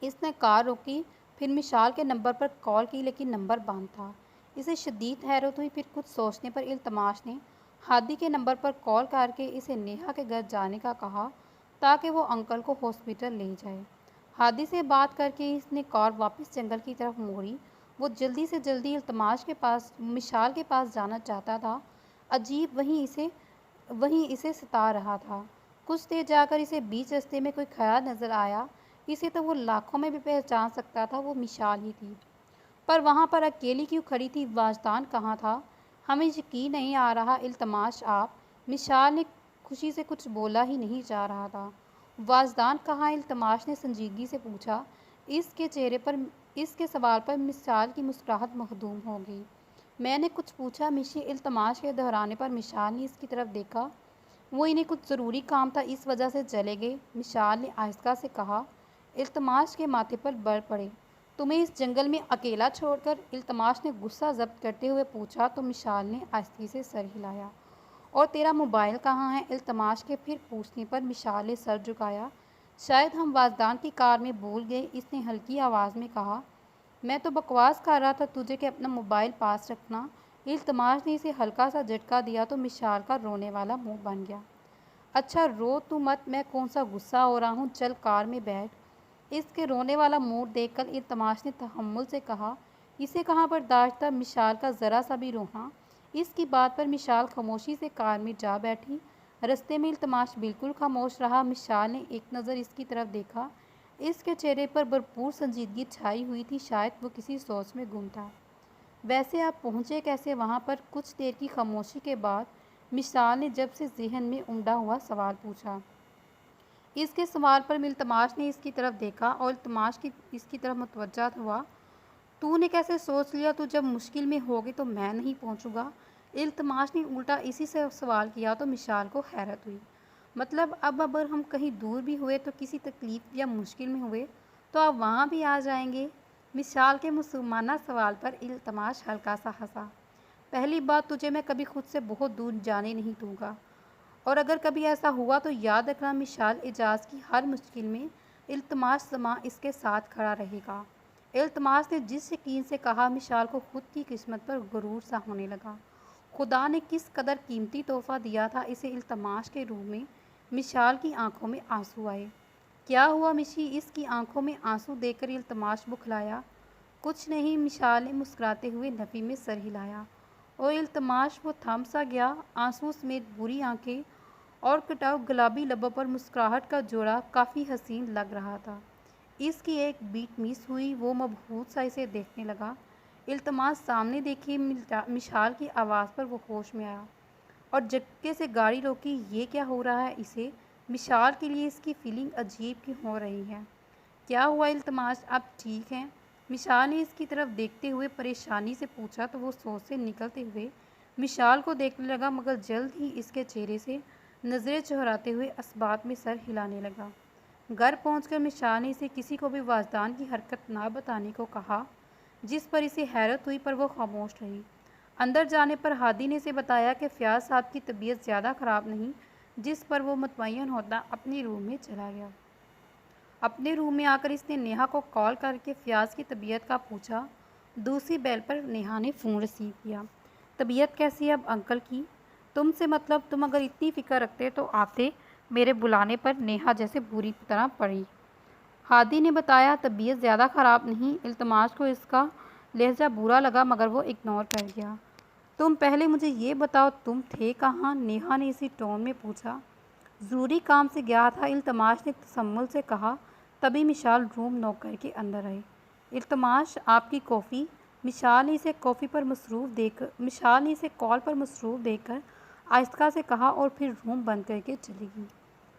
इसने कार रोकी, फिर मिशाल के नंबर पर कॉल की लेकिन नंबर बंद था। इसे शदीद हैरत हुई। फिर कुछ सोचने पर इल्तमाश ने हादी के नंबर पर कॉल करके इसे नेहा के घर जाने का कहा ताकि वो अंकल को हॉस्पिटल ले जाए। हादी से बात करके इसने कार वापस जंगल की तरफ मोड़ी। वो जल्दी से जल्दी इल्तमाश के पास, मिशाल के पास जाना चाहता था। अजीब वहीं इसे सता रहा था। कुछ देर जाकर इसे बीच रास्ते में कोई खड़ा नज़र आया। इसे तो वो लाखों में भी पहचान सकता था, वो मिशाल ही थी। पर वहाँ पर अकेली क्यों खड़ी थी? वाजदान कहाँ था? हमें यकीन नहीं आ रहा। इल्तमाश आप? मिशाल ने खुशी से कुछ बोला ही नहीं जा रहा था। वाजदान कहाँ? इल्तमाश ने संजीदगी से पूछा। इसके चेहरे पर इसके सवाल पर मिशाल की मुस्कुराहट मखदूम हो गई। मैंने कुछ पूछा मिशी? इल्तमाश के दोहराने पर मिशाल ने इसकी तरफ देखा। वो इन्हें कुछ ज़रूरी काम था इस वजह से चले गए, मिशाल ने आहिस्ता से कहा। इल्तमाश के माथे पर बल पड़े। तुम्हें इस जंगल में अकेला छोड़कर? इल्तमाश ने गुस्सा जब्त करते हुए पूछा तो मिशाल ने आहिस्ती से सर हिलाया। और तेरा मोबाइल कहाँ है? इल्तमाश के फिर पूछने पर मिशाल ने सर झुकाया। शायद हम वाजदान की कार में भूल गए, इसने हल्की आवाज़ में कहा। मैं तो बकवास कर रहा था तुझे कि अपना मोबाइल पास रखना। इल्तमाश ने इसे हल्का सा झटका दिया तो मिशाल का रोने वाला मुंह बन गया। अच्छा रो तू मत, मैं कौन सा गुस्सा हो रहा हूँ, चल कार में बैठ। इसके रोने वाला मूड देखकर इल्तमाश ने तहम्मुल से कहा। इसे कहाँ बर्दाश्त था मिशाल का ज़रा सा भी रोना। इसकी बात पर मिशाल खामोशी से कार में जा बैठी। रास्ते में इल्तमाश बिल्कुल खामोश रहा। मिशाल ने एक नज़र इसकी तरफ देखा। इसके चेहरे पर भरपूर संजीदगी छाई हुई थी, शायद वो किसी सोच में गुम था। वैसे आप पहुँचे कैसे वहाँ पर? कुछ देर की खामोशी के बाद मिशाल ने जब से जहन में उमड़ा हुआ सवाल पूछा। इसके सवाल पर इल्तमाश ने इसकी तरफ देखा और इल्तमाश की इसकी तरफ मुतवज्जा हुआ। तूने कैसे सोच लिया तू जब मुश्किल में होगी तो मैं नहीं पहुंचूंगा? इल्तमाश ने उल्टा इसी से सवाल किया तो मिशाल को हैरत हुई। मतलब अब अगर हम कहीं दूर भी हुए तो किसी तकलीफ़ या मुश्किल में हुए तो आप वहाँ भी आ जाएंगे? मिशाल के मुसलमाना सवाल पर इल्तमाश हल्का सा हंसा। पहली बात, तुझे मैं कभी खुद से बहुत दूर जाने नहीं दूंगा और अगर कभी ऐसा हुआ तो याद रखना मिशाल एजाज की हर मुश्किल में इल्तमास समा इसके साथ खड़ा रहेगा। इल्तमास ने जिस यकीन से कहा मिशाल को खुद की किस्मत पर गुरूर सा होने लगा। खुदा ने किस कदर कीमती तोहफ़ा दिया था इसे। इल्तमास के रूप में मिशाल की आंखों में आंसू आए। क्या हुआ मिशी? इसकी आंखों में आंसू देखकर इल्तमास बुखलाया। कुछ नहीं, मिशाल ने मुस्कुराते हुए नफ़ी में सर हिलाया और इल्तमास वो थम सा गया। आंसू समेत बुरी आंखें और कटाव गुलाबी लबों पर मुस्कुराहट का जोड़ा काफ़ी हसीन लग रहा था। इसकी एक बीट मिस हुई। वो मबहूत सा इसे देखने लगा। इल्तमास सामने देखी। मिशाल की आवाज़ पर वो होश में आया और झटके से गाड़ी रोकी। ये क्या हो रहा है इसे? मिशाल के लिए इसकी फीलिंग अजीब क्यों हो रही है? क्या हुआ इल्तमास, आप ठीक हैं? मिशाल ने इसकी तरफ देखते हुए परेशानी से पूछा तो वो सोच से निकलते हुए मिशाल को देखने लगा मगर जल्द ही इसके चेहरे से नज़रें चुराते हुए असबाब में सर हिलाने लगा। घर पहुंचकर मिशाल ने इसे किसी को भी वाजदान की हरकत ना बताने को कहा, जिस पर इसे हैरत हुई पर वो खामोश रही। अंदर जाने पर हादी ने इसे बताया कि फ़याज़ साहब की तबीयत ज़्यादा ख़राब नहीं, जिस पर वो मुतमईन होता अपने रूम में चला गया। अपने रूम में आकर इसने नेहा को कॉल करके फ़याज़ की तबीयत का पूछा। दूसरी बेल पर नेहा ने फ़ोन रिसीव किया। तबीयत कैसी है अब अंकल की? तुमसे मतलब, तुम अगर इतनी फ़िक्र रखते तो आते। मेरे बुलाने पर नेहा जैसे बुरी तरह पड़ी। हादी ने बताया तबीयत ज़्यादा ख़राब नहीं। इल्तमास को इसका लहजा बुरा लगा मगर वो इग्नोर कर गया। तुम पहले मुझे ये बताओ तुम थे कहाँ? नेहा ने इसी टोन में पूछा। ज़रूरी काम से गया था, इल्तमास ने तसम्मुल से कहा। तभी मिशाल रूम नॉक करके अंदर आई। इल्तमास आपकी कॉफ़ी। मिशाल ने इसे कॉल पर मसरूफ़ देखकर आहिस्ता से कहा और फिर रूम बंद करके चली गई।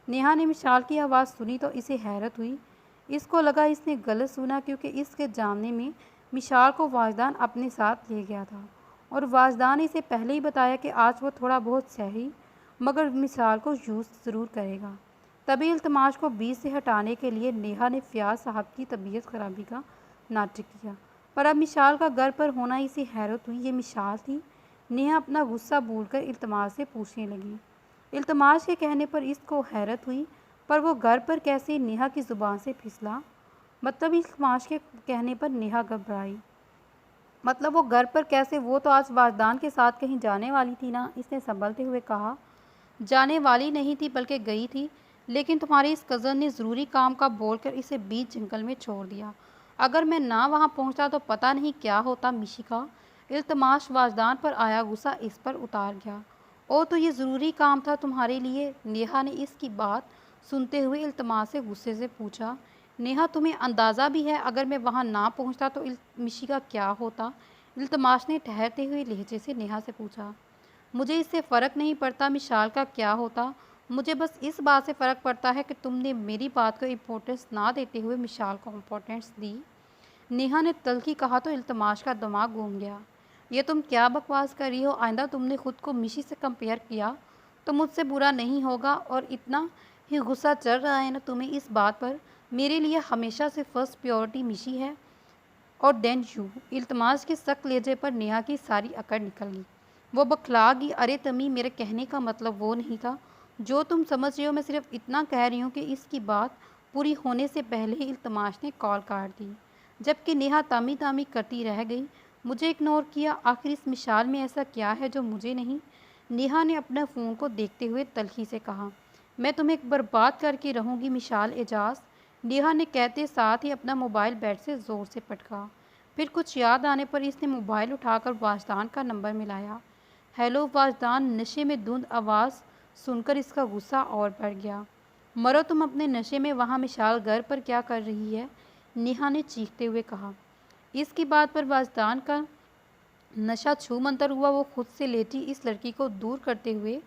नेहा ने मिशाल की आवाज़ सुनी तो इसे हैरत हुई। इसको लगा इसने गलत सुना, क्योंकि इसके जानने में मिशाल को वाजदान अपने साथ ले गया था और वाजदान ने इसे पहले ही बताया कि आज वो थोड़ा बहुत सही मगर मिसाल को यूज़ ज़रूर करेगा। तभी इल्तमास को बीच से हटाने के लिए नेहा ने फ़याज़ साहब की तबीयत खराबी का नाटक किया, पर अब मिशाल का घर पर होना इसे हैरत हुई। ये मिशाल थी। नेहा अपना गुस्सा भूलकर इल्तमास से पूछने लगी। इल्तमास के कहने पर इसको हैरत हुई, पर वो घर पर कैसे नेहा की ज़ुबान से फिसला। मतलब इल्तमास के कहने पर नेहा घबराई। मतलब वो घर पर कैसे? वो तो आज वाजदान के साथ कहीं जाने वाली थी ना? इसने संभलते हुए कहा। जाने वाली नहीं थी बल्कि गई थी, लेकिन तुम्हारी इस कज़न ने ज़रूरी काम का बोलकर इसे बीच जंगल में छोड़ दिया। अगर मैं ना वहाँ पहुँचता तो पता नहीं क्या होता। मिशिका, इल्तमास वाजदान पर आया गुस्सा इस पर उतार गया। ओ तो ये ज़रूरी काम था तुम्हारे लिए? नेहा ने इसकी बात सुनते हुए इल्तमास से गुस्से से पूछा। नेहा, तुम्हें अंदाज़ा भी है अगर मैं वहाँ ना पहुँचता तो मिशिका क्या होता? इल्तमास ने ठहरते हुए लहजे से नेहा से पूछा। मुझे इससे फ़र्क नहीं पड़ता मिशाल का क्या होता। मुझे बस इस बात से फ़र्क पड़ता है कि तुमने मेरी बात को इम्पोर्टेंस ना देते हुए मिशाल को इम्पोर्टेंस दी। नेहा ने तल्खी कहा तो इल्तमास का दिमाग घूम गया। ये तुम क्या बकवास कर रही हो? आइंदा तुमने खुद को मिशी से कंपेयर किया तो मुझसे बुरा नहीं होगा। और इतना ही गुस्सा चढ़ रहा है ना तुम्हें इस बात पर? मेरे लिए हमेशा से फर्स्ट प्रायोरिटी मिशी है और देन यू। इल्तमास के सख्त लहजे पर नेहा की सारी अकड़ निकल गई। वो बखला गई। अरे तमी, मेरे कहने का मतलब वो नहीं था जो तुम समझ रहे हो। मैं सिर्फ इतना कह रही हूँ कि इसकी बात पूरी होने से पहले ही इल्तमास ने कॉल काट दी, जबकि नेहा तामी तामी करती रह गई। मुझे इग्नोर किया? आखिर इस मिशाल में ऐसा क्या है जो मुझे नहीं? नेहा ने अपने फ़ोन को देखते हुए तल्खी से कहा। मैं तुम्हें बर्बाद करके रहूँगी मिशाल एजाज। नेहा ने कहते साथ ही अपना मोबाइल बेड से ज़ोर से पटका। फिर कुछ याद आने पर इसने मोबाइल उठाकर वाजदान का नंबर मिलाया। हेलो वाजदान। नशे में धुंध आवाज़ सुनकर इसका गुस्सा और बढ़ गया। मरो तुम अपने नशे में, वहाँ मिशाल घर पर क्या कर रही है? नेहा ने चीखते हुए कहा। इसकी बात पर वाजदान का नशा छू मंतर हुआ। वो खुद से लेटी इस लड़की को दूर करते हुए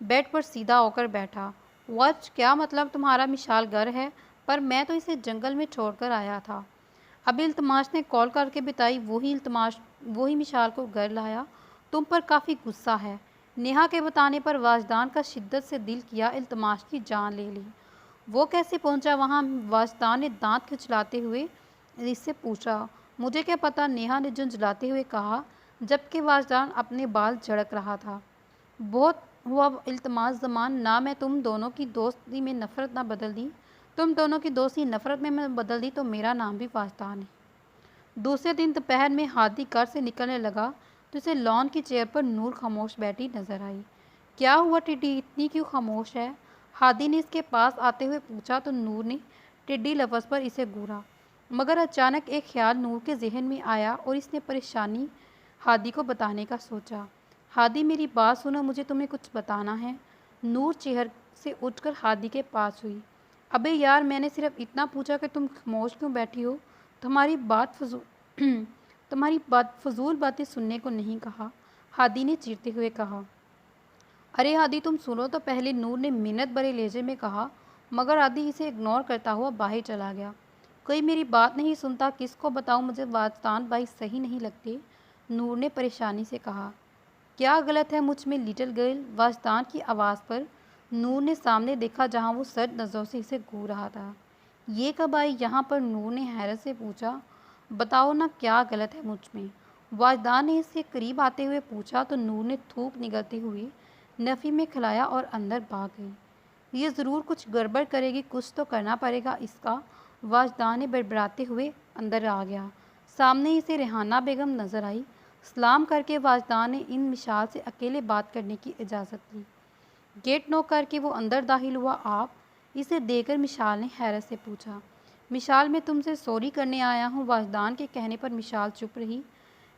बेड पर सीधा होकर बैठा। वॉच, क्या मतलब तुम्हारा मिशाल घर है? पर मैं तो इसे जंगल में छोड़कर आया था। अभी इल्तमास ने कॉल करके बताई। वही मिशाल को घर लाया। तुम पर काफ़ी गुस्सा है। नेहा के बताने पर वाजदान का शिद्दत से दिल किया इल्तमास की जान ले ली। वो कैसे पहुंचा वहां? वाजदान ने दांत खिंचलाते हुए इससे पूछा। मुझे क्या पता, नेहा ने झुंझलाते हुए कहा, जबकि वाजदान अपने बाल झड़क रहा था। बहुत हुआ इल्तमास ज़मान, ना मैं तुम दोनों की दोस्ती में नफ़रत ना बदल दी। तुम दोनों की दोस्ती नफ़रत में मैं बदल दी तो मेरा नाम भी वाजदान है। दूसरे दिन दोपहर में हादी घर से निकलने लगा तो इसे लॉन की चेयर पर नूर खामोश बैठी नजर आई। क्या हुआ टिड्डी, इतनी क्यों खामोश है? हादी ने इसके पास आते हुए पूछा तो नूर ने टिड्डी लफ्ज़ पर इसे घूरा। मगर अचानक एक ख्याल नूर के जहन में आया और इसने परेशानी हादी को बताने का सोचा। हादी, मेरी बात सुनो, मुझे तुम्हें कुछ बताना है। नूर चेयर से उठकर हादी के पास हुई। अबे यार, मैंने सिर्फ इतना पूछा कि तुम खामोश क्यों बैठी हो। तुम्हारी बात फजूल तुम्हारी बात फजूल बातें सुनने को नहीं कहा, हादी ने चीरते हुए कहा। अरे हादी, तुम सुनो तो पहले, नूर ने मिन्नत भरे लहजे में कहा, मगर हादी इसे इग्नोर करता हुआ बाहर चला गया। कोई मेरी बात नहीं सुनता, किसको बताऊं? मुझे वाजदान भाई सही नहीं लगते, नूर ने परेशानी से कहा। क्या गलत है मुझ में लिटिल गर्ल? वाजदान की आवाज़ पर नूर ने सामने देखा, जहां वो सर्द नज़रों से इसे घूर रहा था। ये कब आई यहाँ पर? नूर ने हैरत से पूछा। बताओ ना, क्या गलत है मुझ में? वाजदान ने इसके करीब आते हुए पूछा तो नूर ने थूक निगलते हुए नफ़ी में खिलाया और अंदर भाग गई। ये ज़रूर कुछ गड़बड़ करेगी, कुछ तो करना पड़ेगा इसका। वाजदान ने बड़बड़ाते हुए अंदर आ गया। सामने ही से रेहाना बेगम नज़र आई। सलाम करके वाजदान ने इन मिशाल से अकेले बात करने की इजाज़त दी। गेट नॉक करके वो अंदर दाखिल हुआ। आप? इसे देखकर मिशाल ने हैरत से पूछा। मिशाल, मैं तुमसे सॉरी करने आया हूँ। वाजदान के कहने पर मिशाल चुप रही।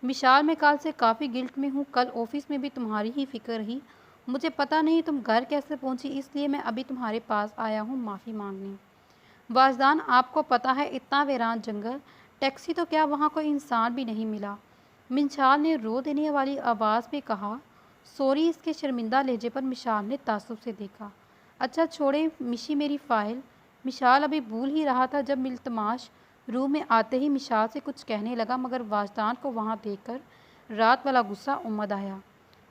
मिशाल, मैं कल से काफ़ी गिल्ट में हूँ। कल ऑफिस में भी तुम्हारी ही फिक्र रही। मुझे पता नहीं तुम घर कैसे पहुँची, इसलिए मैं अभी तुम्हारे पास आया हूँ माफ़ी मांगने। वाजदान, आपको पता है इतना वीरान जंगल, टैक्सी तो क्या वहाँ कोई इंसान भी नहीं मिला। मिशाल ने रो देने वाली आवाज़ में कहा। सॉरी। इसके शर्मिंदा लहजे पर मिशाल ने तासुब से देखा। अच्छा छोड़े मिशी, मेरी फ़ाइल। मिशाल अभी भूल ही रहा था जब इल्तमाश रूम में आते ही मिशाल से कुछ कहने लगा, मगर वाजदान को वहाँ देखकर रात वाला गुस्सा उमड़ आया।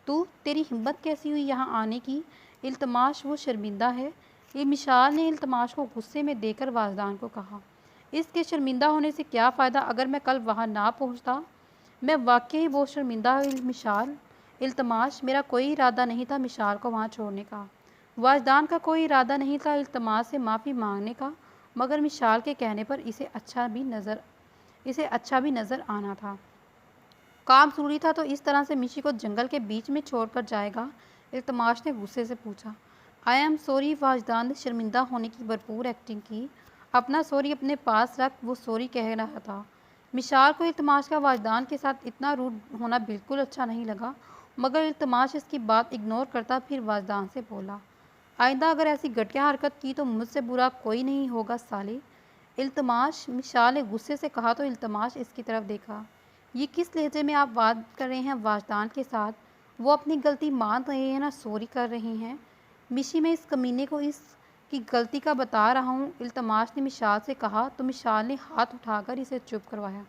तेरी हिम्मत कैसी हुई यहाँ आने की? इल्तमाश, वो शर्मिंदा है। ये मिशाल ने इल्तमाश को गुस्से में देखकर वाजदान को कहा। इसके शर्मिंदा होने से क्या फ़ायदा अगर मैं कल वहाँ ना पहुँचता? मैं वाकई बहुत शर्मिंदा हूँ मिशाल। इल्तमाश, मेरा कोई इरादा नहीं था मिशाल को वहाँ छोड़ने का। वाजदान का कोई इरादा नहीं था इल्तमास से माफ़ी मांगने का, मगर मिशाल के कहने पर इसे अच्छा भी नज़र आना था। काम ज़रूरी था तो इस तरह से मिशी को जंगल के बीच में छोड़कर जाएगा? इल्तमाश ने गुस्से से पूछा। I am sorry. वाजदान ने शर्मिंदा होने की भरपूर एक्टिंग की। अपना सॉरी अपने पास रख, वो सॉरी कह रहा था। मिशाल को इल्तमाश का वाजदान के साथ इतना रूड होना बिल्कुल अच्छा नहीं लगा, मगर इल्तमाश इसकी बात इग्नोर करता फिर वाजदान से बोला। आइंदा अगर ऐसी घटिया हरकत की तो मुझसे बुरा कोई नहीं होगा साले। इल्तमाश, मिशाल ने गुस्से से कहा तो इल्तमाश इसकी तरफ देखा। ये किस लहजे में आप बात कर रहे हैं वाजदान के साथ? वो अपनी गलती मान रहे हैं ना सॉरी कर रहे हैं? मिशी, मैं इस कमीने को इसकी गलती का बता रहा हूँ, इल्तमाश ने मिशाल से कहा तो मिशाल ने हाथ उठाकर इसे चुप करवाया।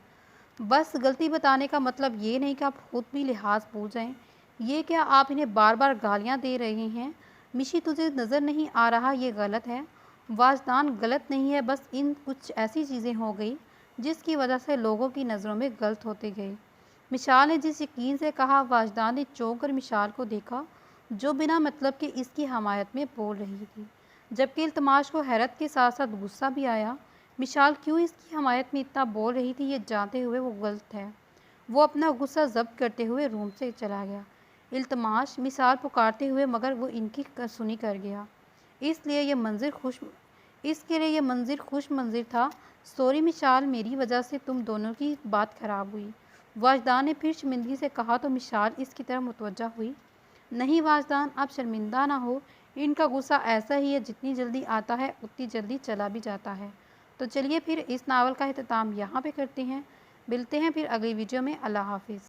बस गलती बताने का मतलब ये नहीं कि आप खुद भी लिहाज भूल जाएं। ये क्या आप इन्हें बार बार गालियाँ दे रहे हैं? मिशी, तुझे नज़र नहीं आ रहा ये गलत है? वाजदान, गलत नहीं है, बस इन कुछ ऐसी चीज़ें हो गई जिसकी वजह से लोगों की नज़रों में गलत होते गए। मिशाल ने जिस यकीन से कहा, वाजदान ने चौंक कर मिशाल को देखा जो बिना मतलब के इसकी हमायत में बोल रही थी, जबकि इल्तमाश को हैरत के साथ साथ गुस्सा भी आया। मिशाल क्यों इसकी हमायत में इतना बोल रही थी ये जानते हुए वो गलत है। वो अपना गुस्सा ज़ब्त करते हुए रूम से चला गया। इल्तमाश, मिसाल पुकारते हुए, मगर वो इनकी सुनी कर गया। इसके लिए ये मंजिर खुश मंजिर था। सॉरी मिशाल, मेरी वजह से तुम दोनों की बात खराब हुई। वाजदान ने फिर शर्मिंदगी से कहा तो मिशाल इसकी तरफ मुतवज्जा हुई। नहीं वाजदान, आप शर्मिंदा ना हो। इनका गुस्सा ऐसा ही है, जितनी जल्दी आता है उतनी जल्दी चला भी जाता है। तो चलिए फिर इस नावल का इख्तिताम यहाँ पे करते हैं। मिलते हैं फिर अगली वीडियो में। अल्लाह हाफिज़।